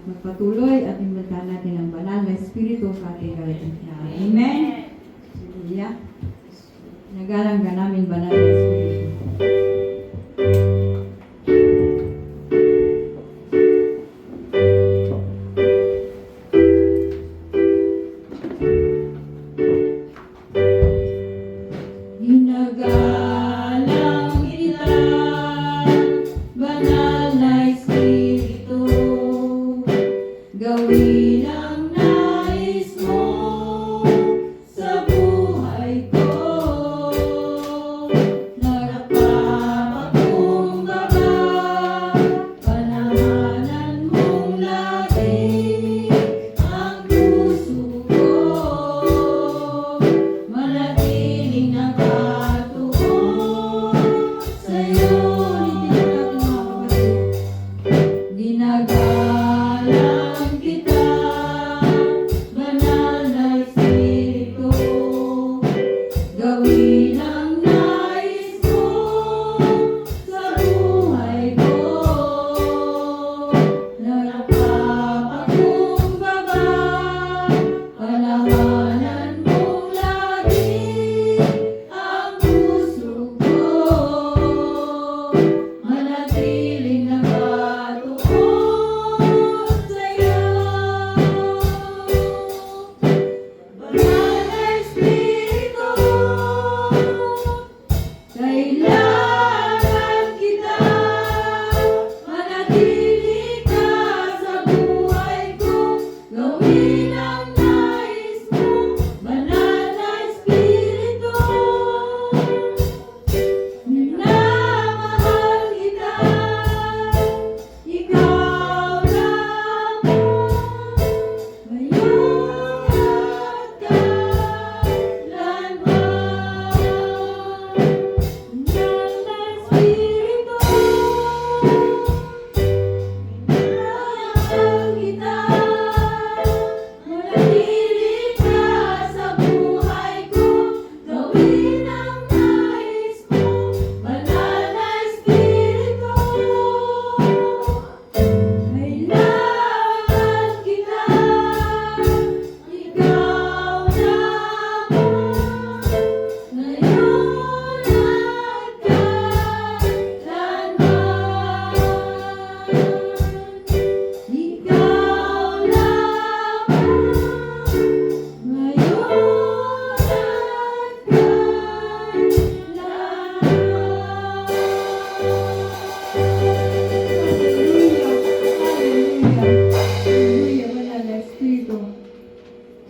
magpatuloy at imbitahan natin ang banal na Espiritu sa ating kalagayan. Amen? Hallelujah. Nagalang ka namin banal na Espiritu.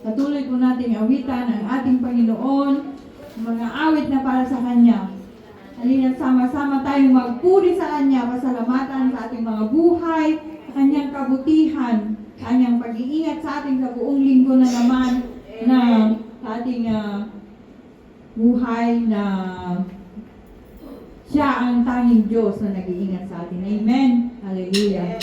Patuloy po nating awitan ang ating Panginoon, mga awit na para sa Kanya. Halina, sama-sama tayong magpuri sa Kanya, pasalamatan sa ating mga buhay, sa Kanyang kabutihan, sa Kanyang pag-iingat sa ating sa buong linggo na naman, na sa ating buhay na Siya ang tanging Diyos na nag-iingat sa atin. Amen. Hallelujah.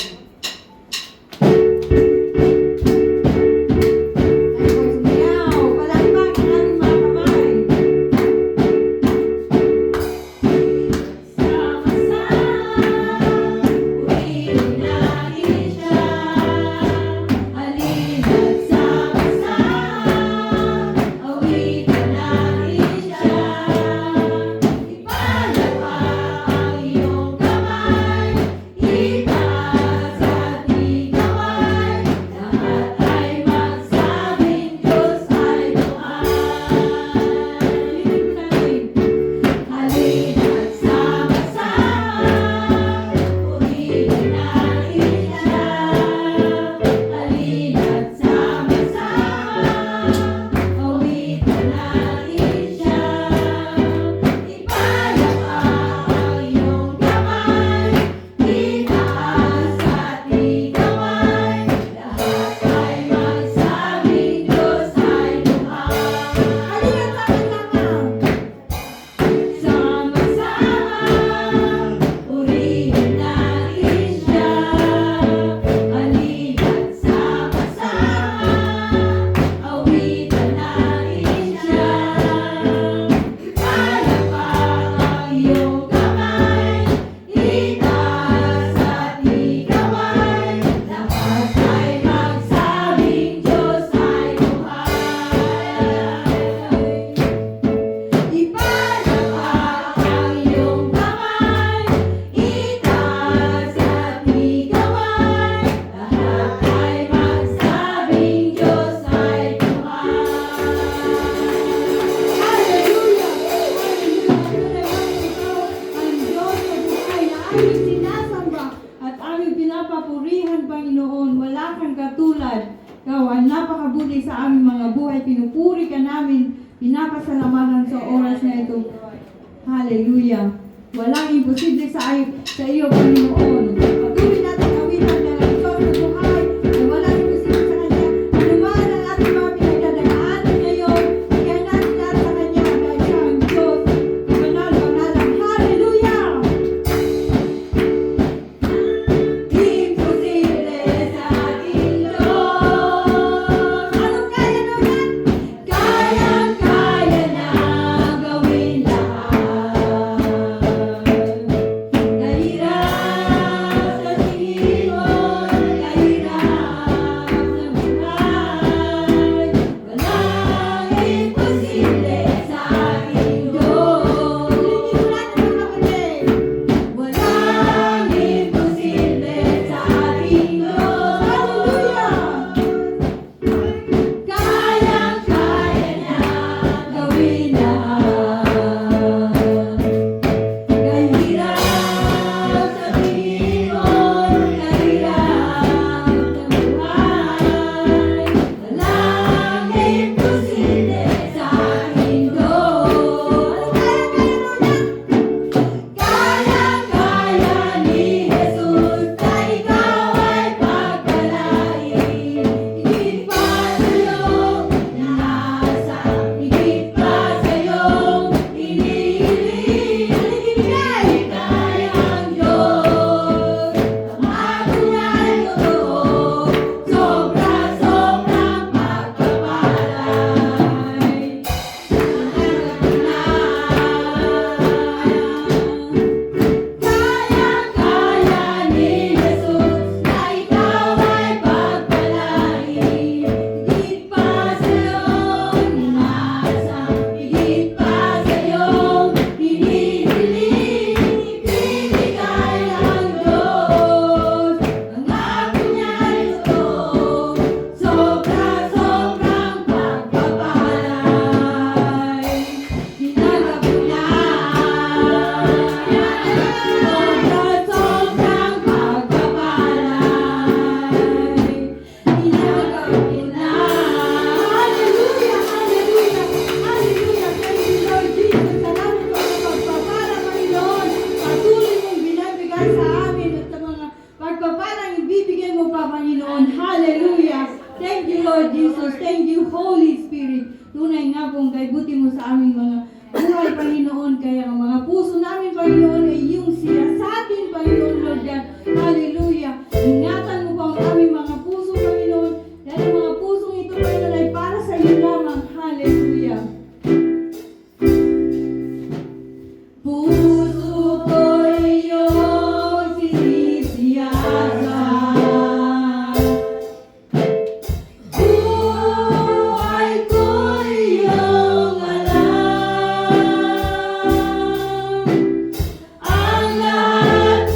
kapurihan, Panginoon. Wala kang katulad. Ikaw ang napakabuti sa aming mga buhay. Pinupuri ka namin. Pinapasalamatan sa oras na ito. Hallelujah. Walang imposible sa iyo, Panginoon. Patuloy natin awitan na ikaw sa buhay. Na walang imposible sa Kanya. Anuman ang ating mga pinagdadaanan ngayon, bigyan natin lahat sa Kanya dahil siya ang Diyos. Banal-banalang. Hallelujah! Imposible sa ating Diyos. Anong kaya naman? Kayang-kaya na gawin lahat. Kahirap sa tingin mo, kahirap na buhay. Walang imposible sa ating Diyos. Ulitin mo natin mga kapatid. Walang imposible sa ating Diyos. Hallelujah! Kayang-kaya niya gawin lahat. Kahirap sa tingin mo, kahirap na buhay. Walang imposible sa ating Diyos. Kayang-kaya ni Jesus na ikaw ay pagpalain. Higit pa sa iyong nasa, higit pa sa iyong inihiling. Ibigay kayang Diyos, ang akunay totoo, sobra-sobrang pagpapalay. Kayang-kaya ni Jesus na ikaw ay pagpalain. Higit pa sa iyong nasa, higit pa sa iyong hinihiling. Ibigay ang Diyos, ang ako niya'y totoo, sobra-sobrang pagpapalay. Tinanggap ko na, sobra-sobrang pagpapalay. Tinanggap ko na. Hallelujah! Hallelujah! Hallelujah! Thank you, Lord Jesus. Salamat po sa pagpapala, Panginoon. Patuloy mong binabigay sa amin at sa mga pagpapalang ibibigay mo pa, Panginoon. Hallelujah! Thank you, Lord Jesus. Thank you, Holy Spirit. Tunay nga pong kaibuti mo sa aming mga buhay, Panginoon. Kaya ang mga puso namin, Panginoon, ay iyong sinasatin, Panginoon, Lord God. Hallelujah! Ingatan mo pa ang aming mga puso, Panginoon. Dahil ang mga pusong ito, Panginoon, ay para sa iyo lamang. Hallelujah! Puso ko'y iyong sinisiyasat. Buhay ko'y iyong alam. Ang lahat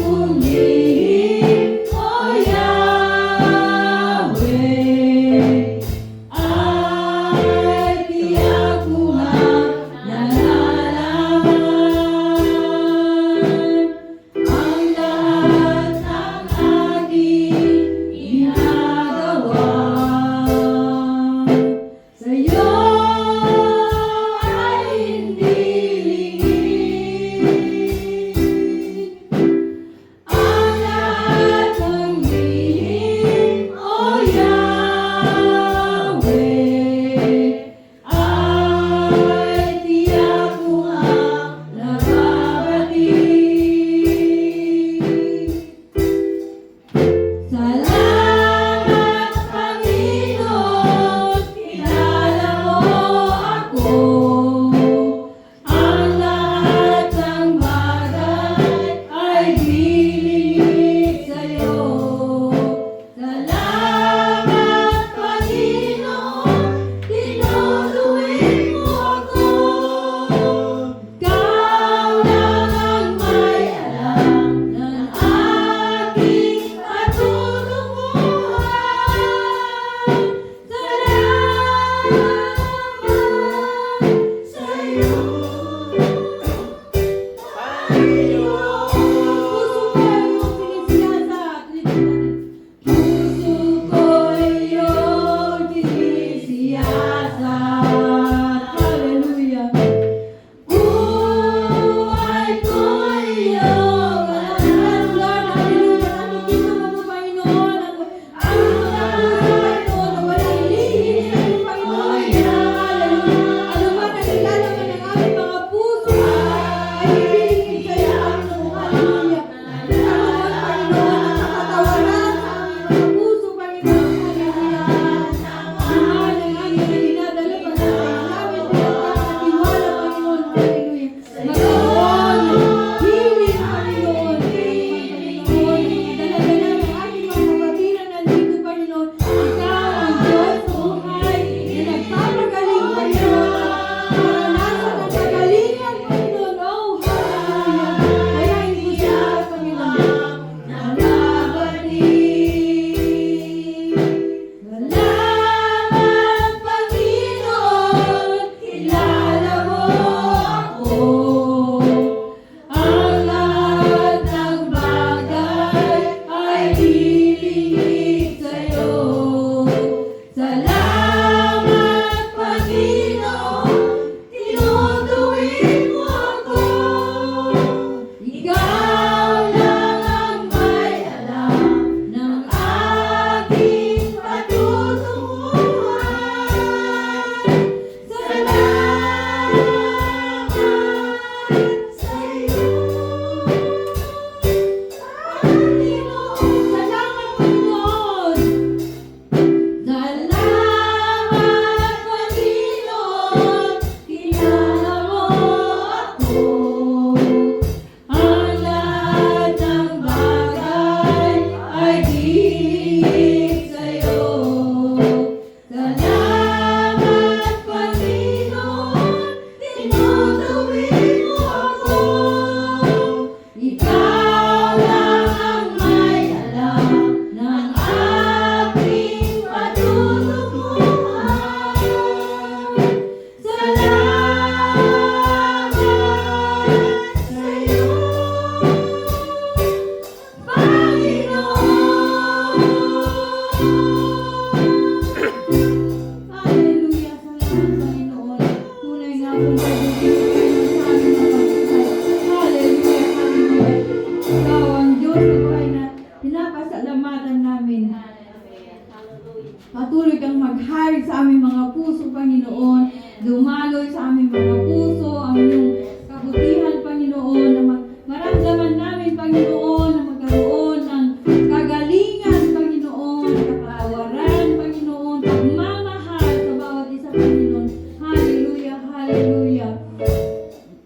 patuloy kang maghari sa aming mga puso, Panginoon. Dumaloy sa aming mga puso ang iyong kabutihan, Panginoon, na maramdaman namin, Panginoon, na magkaroon ng kagalingan, Panginoon, kapatawaran, Panginoon, pagmamahal sa bawat isa, Panginoon. Hallelujah, hallelujah.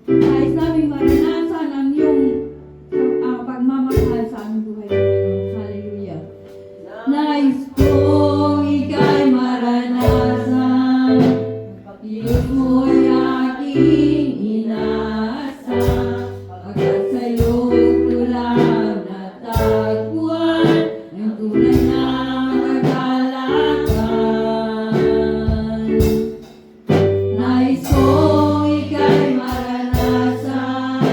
Nais namin maranasan ang iyong pagmamahal sa aming buhay, Panginoon. Hallelujah. Nais kong ika'y maranasan, Diyos mo'y aking inaasa, pagkat sa'yo ko lang natagpuan ang tunay na kagalakan. Nais kong ika'y maranasan,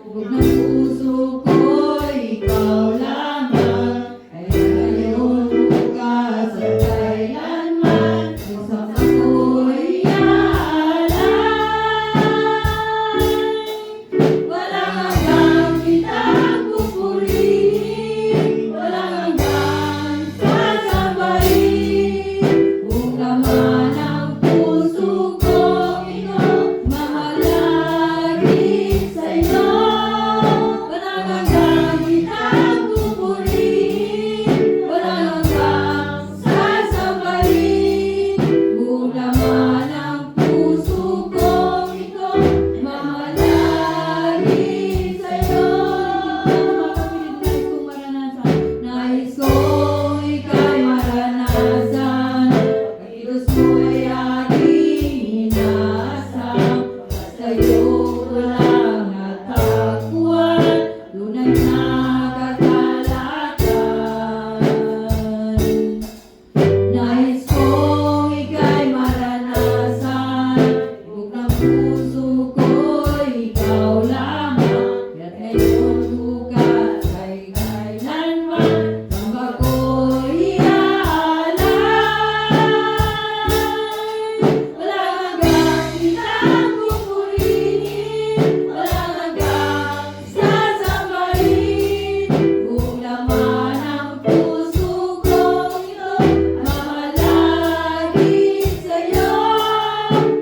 hubog ng puso ko'y ikaw lamang, kaya ngayon, bukas at kailanman, kusang ako'y aalay. Walang hanggang kitang pupurihin, walang hanggang sasambahin, kung laman ang puso ko, mamalagin sa'yo. Walang hanggang kitang pupurihin, walang hanggang sasambahin, kung laman ang puso ko, mamalagin sa'yo. Nais kong ika'y maranasan, Diyos mo'y aking inaasam, sa'yo ko lang natagpuan tunay na kagalakan. Nais kong ika'y maranasan, hubog ng puso ko'y ikaw lamang, kaya't ngayon, bukas, ay kailanman, ang ako'y aalay. Walang hanggang kitang pupurihin, walang hanggang sasambahin, kung laman ang puso ko, mamalagin sa'yo.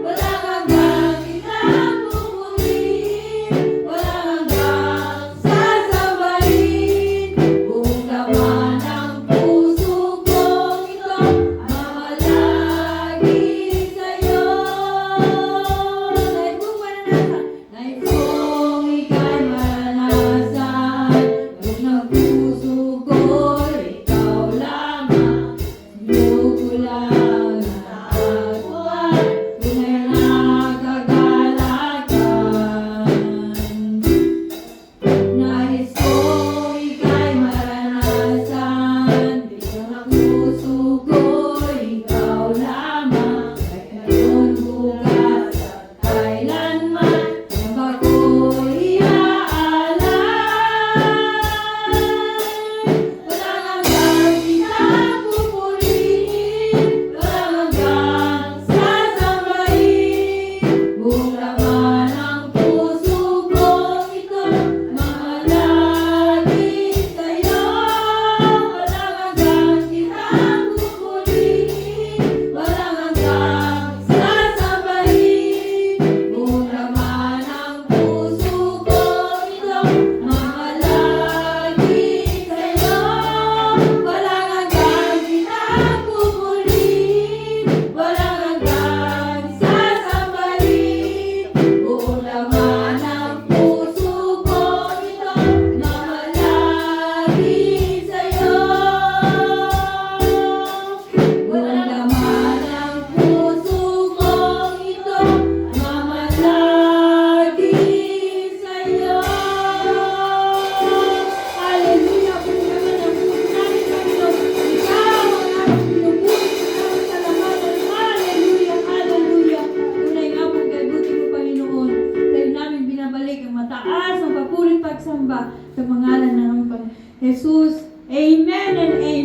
Walang hanggang kitang pupurihin, walang hanggang sasambahin, kung laman ang puso ko, mamalagin sa'yo. Nais kong ika'y maranasan, hubog ng puso ko'y ikaw lamang, sa'yo ko lang natagpuan tunay na kagalakan. Nais kong ika'y maranasan, bilang ang puso ko'y ikaw lamang, kahit ngayon, bukas at kailanman, ang ako'y aalay. Walang hanggang kitang pupurihin, walang hanggang sasambahin, kung laman ang puso ko, mamalagin sa'yo. Walang hanggang kitang pupurihin, walang hanggang sasambahin, kung laman ang puso ko, mamalagin sa'yo. Walang hanggang kitang pupurihin, walang hanggang sasambahin, kung laman ang puso ko, mamalagin sa'yo. Walang laman ang puso ko, mamalagin sa'yo. Hallelujah! Kung naman ang puso namin, Panginoon, ikaw ang aming pinupunin sa aming salamatan. Hallelujah! Hallelujah! Tunay nga po kay buti mo, Panginoon. Sa'yo namin binabalik ang mataas ang papurit pagsamba sa pangalan ng aming Panginoon Jesus. Amen and amen.